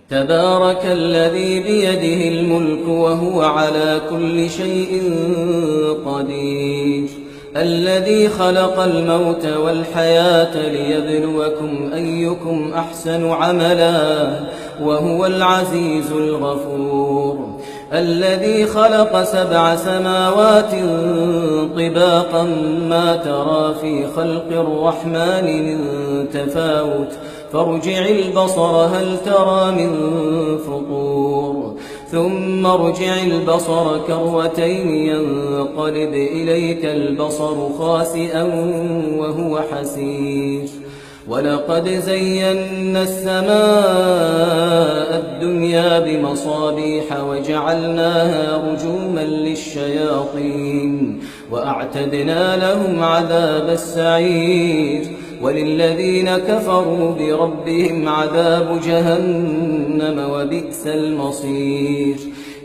تبارك الذي بيده الملك وهو على كل شيء قدير الذي خلق الموت والحياة ليبلوكم أيكم أحسن عملا وهو العزيز الغفور الذي خلق 7 سماوات طباقا ما ترى في خلق الرحمن من تفاوت فارجع البصر هل ترى من فطور ثم ارجع البصر كرتين ينقلب إليك البصر خاسئا وهو حسير ولقد زينا السماء الدنيا بمصابيح وجعلناها رجوما للشياطين وأعتدنا لهم عذاب السعير وللذين كفروا بربهم عذاب جهنم وبئس المصير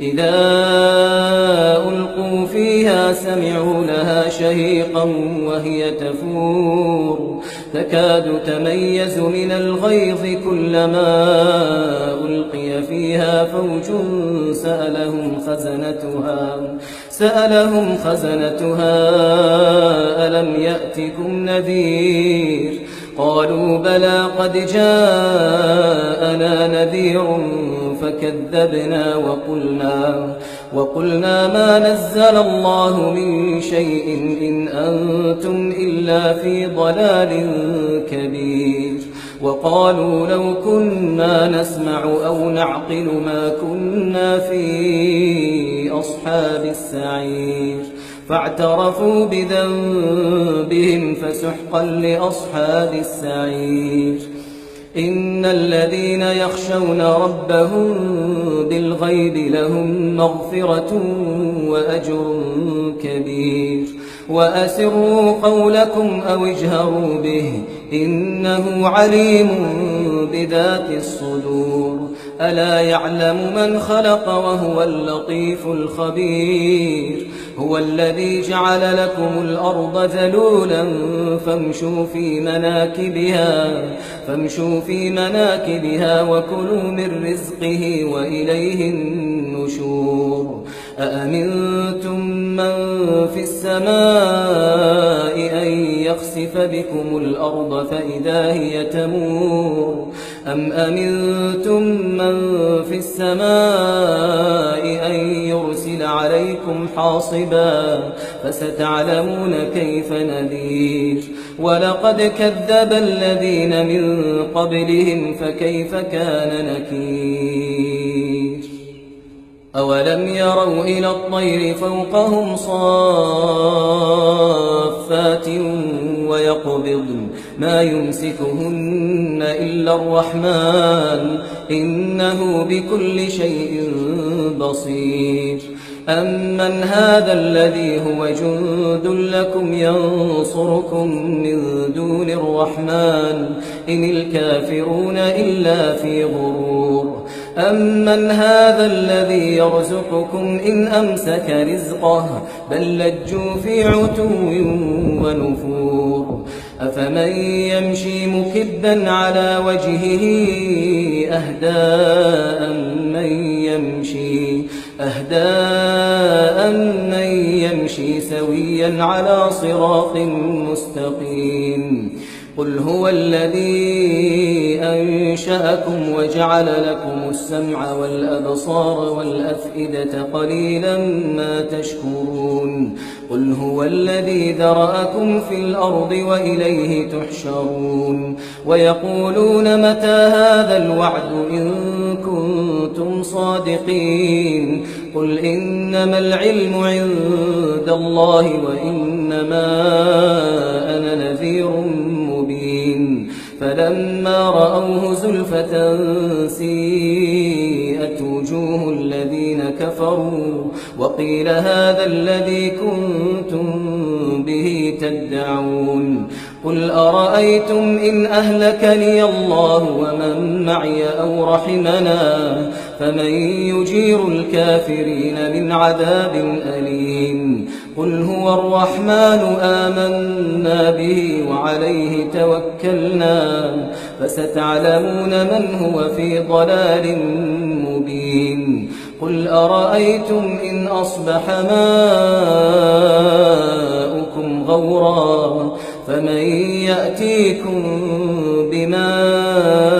إذا ألقوا فيها سمعوا لها شهيقا وهي تفور تكاد تميز من الغيظ كلما ألقي فيها فوج سألهم خزنتها ألم يأتكم نذير قالوا بلى قد جاءنا نذير فكذبنا وقلنا ما نزل الله من شيء إن أنتم إلا في ضلال كبير وقالوا لو كنا نسمع أو نعقل ما كنا في أصحاب السعير فاعترفوا بذنبهم فسحقا لأصحاب السعير إن الذين يخشون ربهم بالغيب لهم مغفرة وأجر كبير وأسروا قولكم أو اجهروا به إنه عليم بذات الصدور ألا يعلم من خلق وهو اللطيف الخبير هو الذي جعل لكم الأرض ذلولا فامشوا في مناكبها وكلوا من رزقه وإليه النشور أأمنتم من في السماء أن يخسف بكم الأرض فإذا هي تمور أم أمنتم من في السماء أن يرسل عليكم حاصبا فستعلمون كيف نذير ولقد كذب الذين من قبلهم فكيف كان نكير أولم يروا إلى الطير فوقهم صافات ويقبضن ما يمسكهن إلا الرحمن إنه بكل شيء بصير أمن هذا الذي هو جند لكم ينصركم من دون الرحمن إن الكافرون إلا في غرور أمن هذا الذي يرزقكم إن أمسك رزقه بل لجوا في عتو ونفور أفمن يمشي مكبا على وجهه أهدى من يمشي سويا على صراط مستقيم قل هو الذي أنشأكم وجعل لكم السمع والأبصار والأفئدة قليلا ما تشكرون قل هو الذي ذرأكم في الأرض وإليه تحشرون ويقولون متى هذا الوعد إن كنتم صادقين قل إنما العلم عند الله وإنما أنا نذير مبين فلما رأوه زلفة سيئت وجوه الذين كفروا وقيل هذا الذي كنتم به تدعون قل أرأيتم إن أهلكني الله ومن معي أو رحمنا فمن يجير الكافرين من عذاب أليم قل هو الرحمن آمنا به وعليه توكلنا فستعلمون من هو في ضلال مبين قل أرأيتم إن أصبح ماؤكم غورا فمن يأتيكم بماء